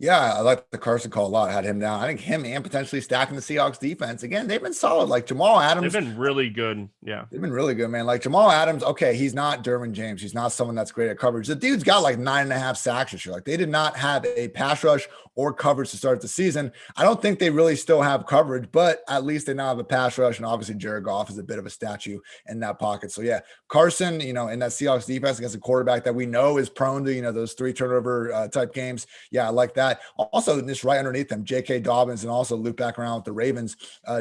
Yeah, I like the Carson call a lot. I had him down. I think him and potentially stacking the Seahawks defense. Again, they've been solid. Like Jamal They've Adams, been really good. Yeah. they've been really good, man. Like Jamal Adams, okay, he's not Derwin James. He's not someone that's great at coverage. The dude's got like 9.5 sacks this year. Like they did not have a pass rush or coverage to start the season. I don't think they really still have coverage, but at least they now have a pass rush. And obviously, Jared Goff is a bit of a statue in that pocket. So yeah, Carson, in that Seahawks defense against a quarterback that we know is prone to, those 3 turnover type games. Yeah, I like that. Also, just right underneath them, J.K. Dobbins, and also loop back around with the Ravens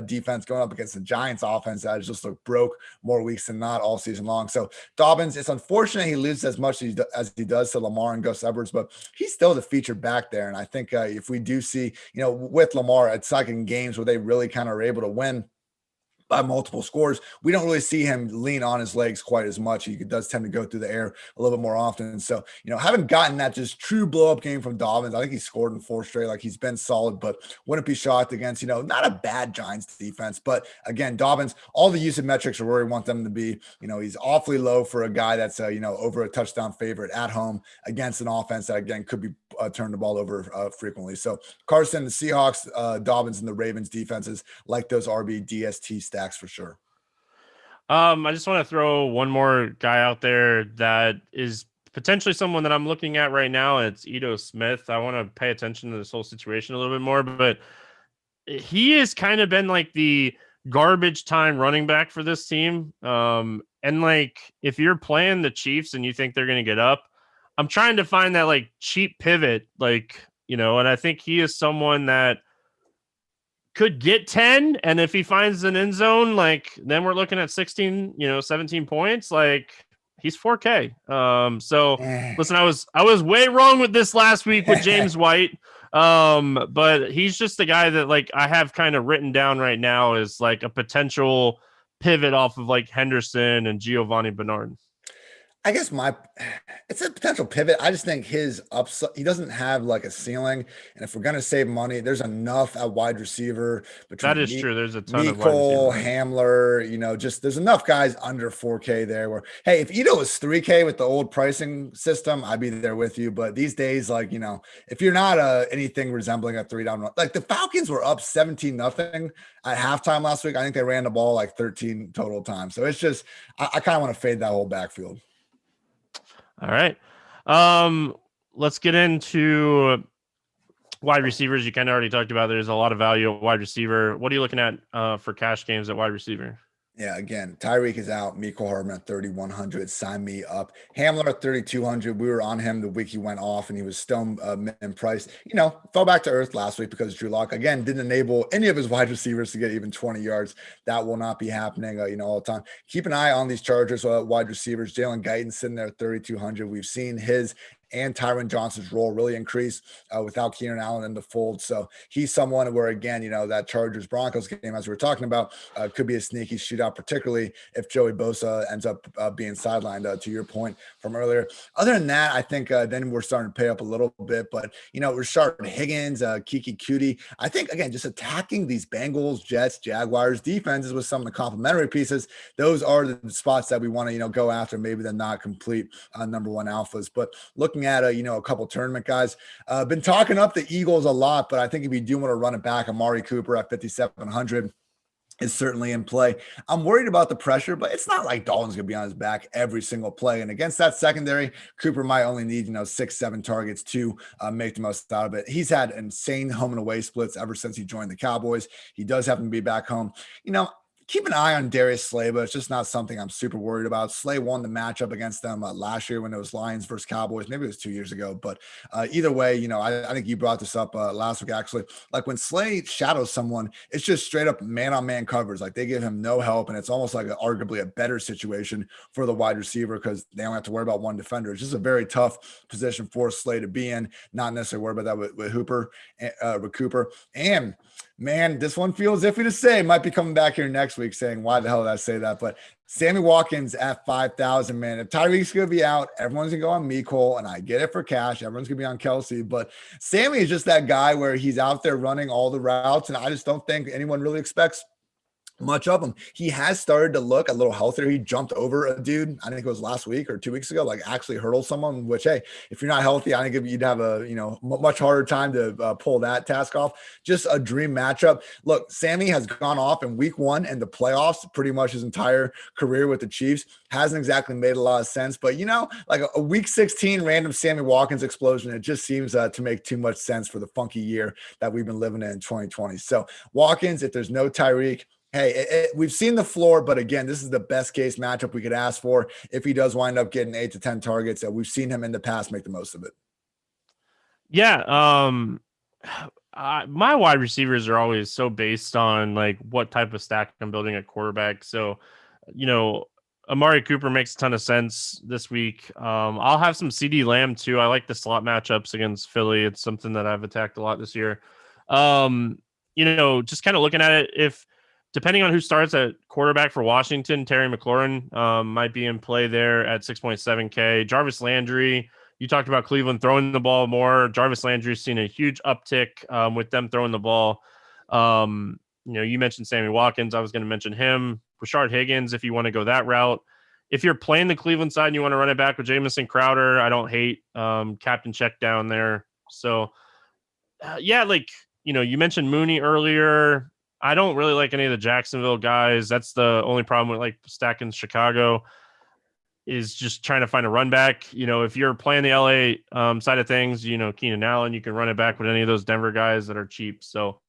defense going up against the Giants offense that just looked broke more weeks than not all season long. So Dobbins, it's unfortunate he loses as much as he does to Lamar and Gus Edwards, but he's still the featured back there. And I think if we do see, with Lamar, it's like in games where they really kind of are able to win by multiple scores, we don't really see him lean on his legs quite as much. He does tend to go through the air a little bit more often. So, haven't gotten that just true blow up game from Dobbins. I think he scored in 4 straight. Like he's been solid, but wouldn't be shocked against, not a bad Giants defense. But again, Dobbins, all the usage metrics are where we want them to be. He's awfully low for a guy that's, over a touchdown favorite at home against an offense that, again, could be turning the ball over frequently. So Carson, the Seahawks, Dobbins, and the Ravens defenses like those RB DST stacks for sure. I just want to throw one more guy out there that is potentially someone that I'm looking at right now. It's Ito Smith. I want to pay attention to this whole situation a little bit more, but he has kind of been like the garbage time running back for this team. And like if you're playing the Chiefs and you think they're going to get up, I'm trying to find that like cheap pivot, and I think he is someone that could get 10, and if he finds an end zone, like then we're looking at 16, 17 points. Like he's 4K. So listen, I was way wrong with this last week with James White. But he's just the guy that like I have kind of written down right now as like a potential pivot off of like Henderson and Giovanni Bernard. I guess it's a potential pivot. I just think his upside, he doesn't have like a ceiling. And if we're going to save money, there's enough at wide receiver between that is true. There's a ton of wide Nicole, receivers. Hamler, just there's enough guys under 4K there where, hey, if Ito was 3K with the old pricing system, I'd be there with you. But these days, like, if you're not anything resembling a 3-down run, like the Falcons were up 17-0 at halftime last week. I think they ran the ball like 13 total times. So it's just, I kind of want to fade that whole backfield. All right. Let's get into wide receivers. You kind of already talked about there's a lot of value at wide receiver. What are you looking at for cash games at wide receiver? Yeah, again, Tyreek is out. Mecole Hardman at 3,100. Sign me up. Hamler at 3,200. We were on him the week he went off, and he was still min price. Fell back to earth last week because Drew Lock, again, didn't enable any of his wide receivers to get even 20 yards. That will not be happening, all the time. Keep an eye on these Chargers wide receivers. Jalen Guyton sitting there at 3,200. We've seen his and Tyron Johnson's role really increase without Keenan Allen in the fold. So he's someone where, again, that Chargers-Broncos game, as we were talking about, could be a sneaky shootout, particularly if Joey Bosa ends up being sidelined, to your point from earlier. Other than that, I think then we're starting to pay up a little bit. But, Rashard Higgins, Kiki Cutie, I think, again, just attacking these Bengals, Jets, Jaguars defenses with some of the complementary pieces, those are the spots that we want to, go after. Maybe they're not complete number one alphas. But looking at a couple tournament guys, been talking up the Eagles a lot, but I think if you do want to run it back, Amari Cooper at 5,700 is certainly in play. I'm worried about the pressure, but it's not like Dalton's going to be on his back every single play. And against that secondary, Cooper might only need 6-7 targets to make the most out of it. He's had insane home and away splits ever since he joined the Cowboys. He does happen to be back home. Keep an eye on Darius Slay, but it's just not something I'm super worried about. Slay won the matchup against them last year when it was Lions versus Cowboys. Maybe it was 2 years ago, but either way, I think you brought this up last week, actually. Like when Slay shadows someone, it's just straight up man-on-man covers. Like they give him no help, and it's almost like arguably a better situation for the wide receiver because they don't have to worry about one defender. It's just a very tough position for Slay to be in, not necessarily worry about that with Cooper. And Man, this one feels iffy to say. Might be coming back here next week saying, why the hell did I say that? But Sammy Watkins at 5,000, man. If Tyreek's going to be out, everyone's going to go on Mecole, and I get it for cash. Everyone's going to be on Kelsey. But Sammy is just that guy where he's out there running all the routes, and I just don't think anyone really expects much of him. He has started to look a little healthier. He jumped over a dude, I think it was last week or 2 weeks ago, like actually hurdled someone, which, hey, if you're not healthy, I think you'd have a, much harder time to pull that task off. Just a dream matchup. Look, Sammy has gone off in week 1 and the playoffs pretty much his entire career with the Chiefs. Hasn't exactly made a lot of sense, but like a week 16 random Sammy Watkins explosion, it just seems to make too much sense for the funky year that we've been living in 2020. So Watkins, if there's no Tyreek, hey, we've seen the floor, but again, this is the best case matchup we could ask for. If he does wind up getting 8 to 10 targets, we've seen him in the past make the most of it. Yeah. My wide receivers are always so based on like what type of stack I'm building at quarterback. So, Amari Cooper makes a ton of sense this week. I'll have some CD Lamb too. I like the slot matchups against Philly. It's something that I've attacked a lot this year. Just kind of looking at it, if depending on who starts at quarterback for Washington, Terry McLaurin might be in play there at 6.7K. Jarvis Landry, you talked about Cleveland throwing the ball more. Jarvis Landry's seen a huge uptick with them throwing the ball. You mentioned Sammy Watkins. I was going to mention him. Rashard Higgins, if you want to go that route. If you're playing the Cleveland side and you want to run it back with Jamison Crowder, I don't hate Captain Check down there. So, you mentioned Mooney earlier. I don't really like any of the Jacksonville guys. That's the only problem with like stacking Chicago is just trying to find a run back. If you're playing the LA side of things, Keenan Allen, you can run it back with any of those Denver guys that are cheap. So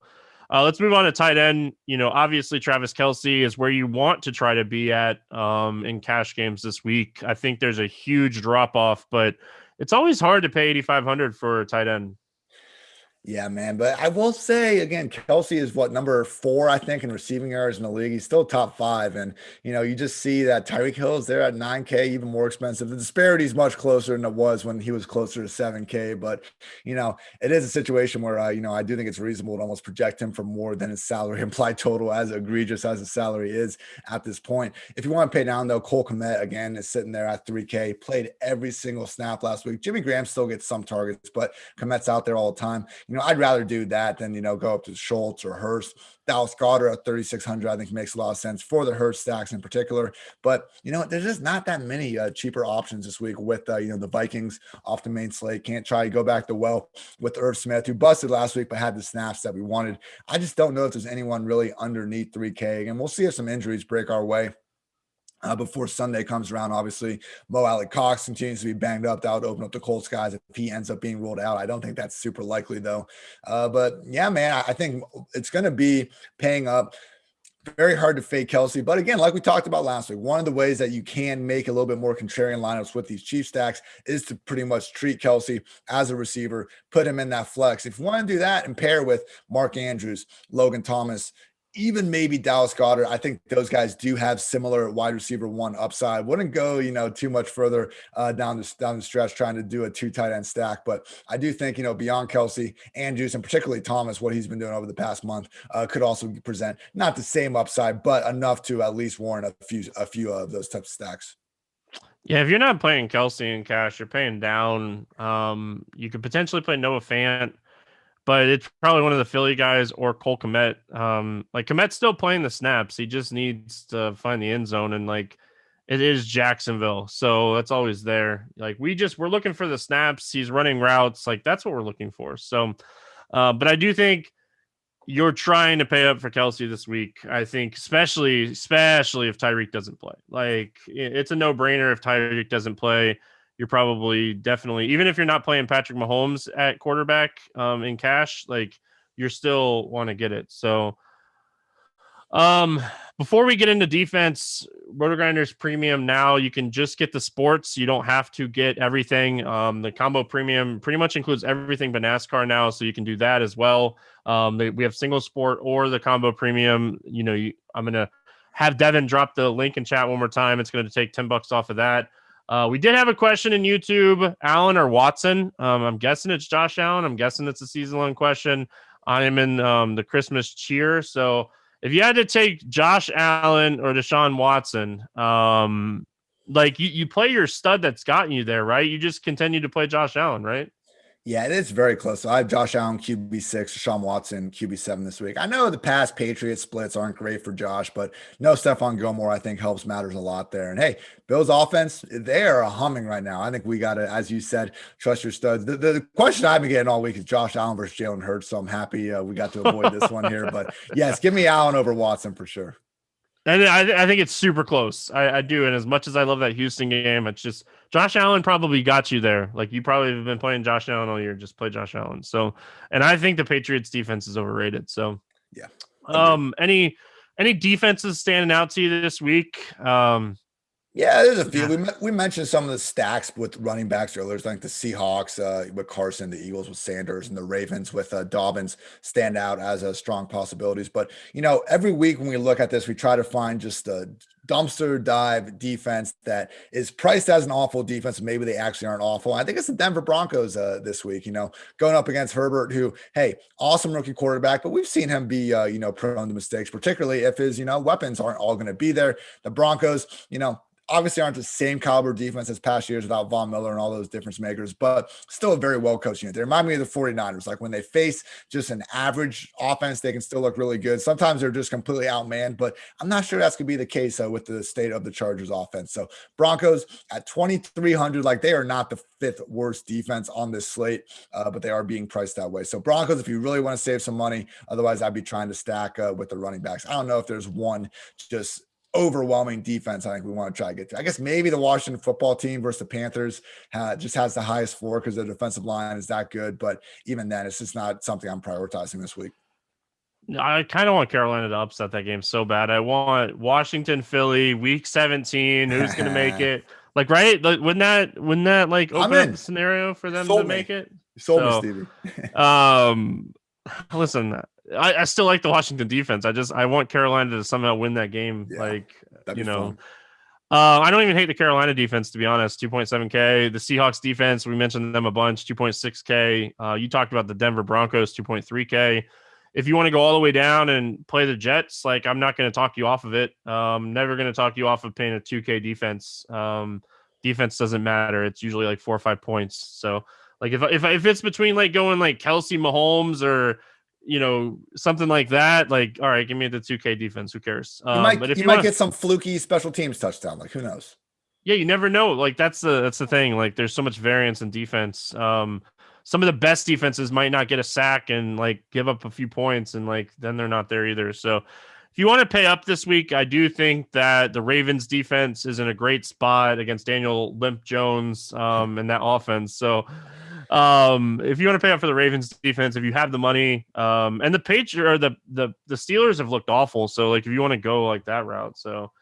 let's move on to tight end. Obviously Travis Kelce is where you want to try to be at in cash games this week. I think there's a huge drop off, but it's always hard to pay 8,500 for a tight end. Yeah, man. But I will say again, Kelsey is number 4, I think, in receiving yards in the league. He's still top 5. And, you just see that Tyreek Hill is there at 9K, even more expensive. The disparity is much closer than it was when he was closer to 7K. But, it is a situation where, I do think it's reasonable to almost project him for more than his salary implied total, as egregious as his salary is at this point. If you want to pay down, though, Cole Kmet, again, is sitting there at 3K, played every single snap last week. Jimmy Graham still gets some targets, but Kmet's out there all the time. I'd rather do that than, go up to Schultz or Hurst. Dallas Goedert at 3,600, I think makes a lot of sense for the Hurst stacks in particular. But, there's just not that many cheaper options this week with, the Vikings off the main slate. Can't try to go back to well with Irv Smith, who busted last week, but had the snaps that we wanted. I just don't know if there's anyone really underneath 3K. And we'll see if some injuries break our way. Before Sunday comes around. Obviously, Mo Alley-Cox continues to be banged up. That would open up the Colts guys if he ends up being ruled out. I don't think that's super likely, though. But yeah, man, I think it's going to be paying up. Very hard to fade Kelsey. But again, like we talked about last week, one of the ways that you can make a little bit more contrarian lineups with these Chief stacks is to pretty much treat Kelsey as a receiver, put him in that flex. If you want to do that and pair with Mark Andrews, Logan Thomas, even maybe Dallas Goedert, I think those guys do have similar wide receiver 1 upside. Wouldn't go, too much further down the stretch trying to do a 2 tight end stack. But I do think, beyond Kelsey, Andrews, and particularly Thomas, what he's been doing over the past month could also present not the same upside, but enough to at least warrant a few of those types of stacks. Yeah, if you're not playing Kelsey in cash, you're paying down. You could potentially play Noah Fant, but it's probably one of the Philly guys or Cole Kmet. Kmet's still playing the snaps. He just needs to find the end zone. And it is Jacksonville. So that's always there. We're looking for the snaps. He's running routes. That's what we're looking for. So, but I do think you're trying to pay up for Kelsey this week. I think, especially if Tyreek doesn't play. It's a no brainer if Tyreek doesn't play. You're probably definitely, even if you're not playing Patrick Mahomes at quarterback in cash, you're still want to get it. So before we get into defense, Rotogrinders Premium now, you can just get the sports. You don't have to get everything. The combo premium pretty much includes everything but NASCAR now, so you can do that as well. We have single sport or the combo premium. I'm going to have Devin drop the link in chat one more time. It's going to take $10 off of that. We did have a question in YouTube, Allen or Watson. I'm guessing it's Josh Allen. I'm guessing it's a season-long question. I am in the Christmas cheer. So if you had to take Josh Allen or Deshaun Watson, like you play your stud that's gotten you there, right? You just continue to play Josh Allen, right? Yeah, it is very close. So I have Josh Allen QB6, Deshaun Watson QB7 this week. I know the past Patriots splits aren't great for Josh, but no Stephon Gilmore I think helps matters a lot there. And hey, Bills offense, they are humming right now. I think we got to, as you said, trust your studs. The question I've been getting all week is Josh Allen versus Jalen Hurts. So I'm happy we got to avoid this one here. But yes, give me Allen over Watson for sure. And I think it's super close. I do. And as much as I love that Houston game, it's just Josh Allen probably got you there. Like you probably have been playing Josh Allen all year. Just play Josh Allen. So, and I think the Patriots defense is overrated. So, Yeah. Agreed. Any defenses standing out to you this week? Yeah, there's a few. We mentioned some of the stacks with running backs earlier. I think the Seahawks with Carson, the Eagles with Sanders, and the Ravens with Dobbins stand out as strong possibilities. But, every week when we look at this, we try to find just a dumpster dive defense that is priced as an awful defense. Maybe they actually aren't awful. I think it's the Denver Broncos this week, going up against Herbert, who, hey, awesome rookie quarterback, but we've seen him be, prone to mistakes, particularly if his, weapons aren't all going to be there. The Broncos, obviously aren't the same caliber defense as past years without Von Miller and all those difference makers, but still a very well coached unit. They remind me of the 49ers. Like when they face just an average offense, they can still look really good. Sometimes they're just completely outmanned, but I'm not sure that's going to be the case with the state of the Chargers offense. So Broncos at 2,300, like they are not the fifth worst defense on this slate, but they are being priced that way. So Broncos, if you really want to save some money, otherwise I'd be trying to stack with the running backs. I don't know if there's one just overwhelming defense I think we want to try to get to. I guess maybe the Washington football team versus the Panthers just has the highest floor because their defensive line is that good. But even then, it's just not something I'm prioritizing this week. I kind of want Carolina to upset that game so bad. I want Washington, Philly, week 17. Who's going to make it? Like, right? Like, wouldn't that like I'm open up in. the scenario for them Sold to me. make it? You sold me, Stevie. Listen, I still like the Washington defense. I want Carolina to somehow win that game. Yeah, Like, that'd be fun. I don't even hate the Carolina defense, to be honest. 2.7K. The Seahawks defense, we mentioned them a bunch, 2.6K. You talked about the Denver Broncos, 2.3K. If you want to go all the way down and play the Jets, like I'm not going to talk you off of it. Never going to talk you off of paying a 2K defense. Defense doesn't matter. It's usually like 4 or 5 points. So like if it's between like going like Kelsey Mahomes or something like that, like all right, give me the 2K defense. Who cares? But if you you might want get some fluky special teams touchdown. Like who knows? yeah, you never know. Like that's the thing. Like there's so much variance in defense. Some of the best defenses might not get a sack and like give up a few points, and like then they're not there either. So if you want to pay up this week, I do think that the Ravens defense is in a great spot against Daniel Limp Jones and that offense. So if you want to pay up for the Ravens defense, if you have the money, and the Patriots or the Steelers have looked awful. So like if you want to go like that route, so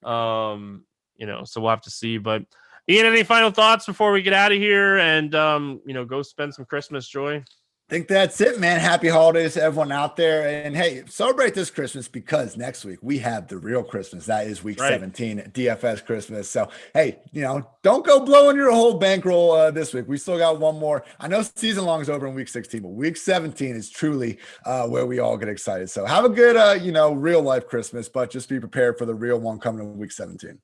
so we'll have to see. But Ian, any final thoughts before we get out of here and go spend some Christmas joy? I think that's it, man. Happy holidays to everyone out there. And hey, celebrate this Christmas because next week we have the real Christmas. That is week 17, DFS Christmas. So, hey, don't go blowing your whole bankroll this week. We still got one more. I know season long is over in week 16, but week 17 is truly where we all get excited. So have a good, real life Christmas, but just be prepared for the real one coming in week 17.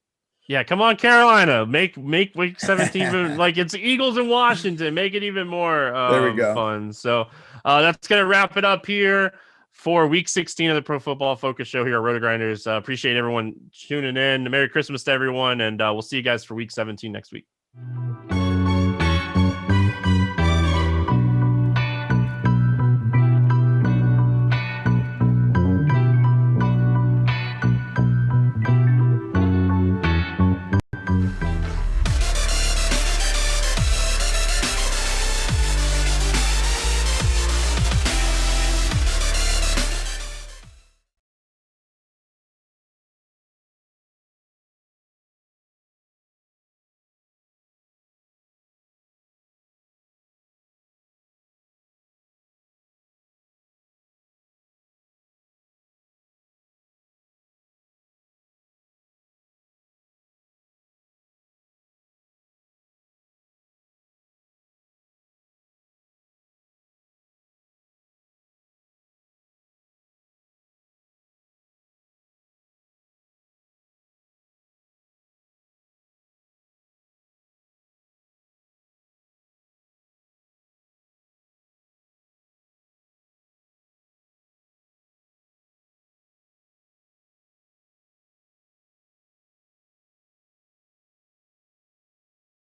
Yeah, come on, Carolina. Make week 17 like it's Eagles in Washington. Make it even more there we go. Fun. So that's going to wrap it up here for week 16 of the Pro Football Focus Show here at Rotogrinders. Appreciate everyone tuning in. Merry Christmas to everyone, and we'll see you guys for week 17 next week.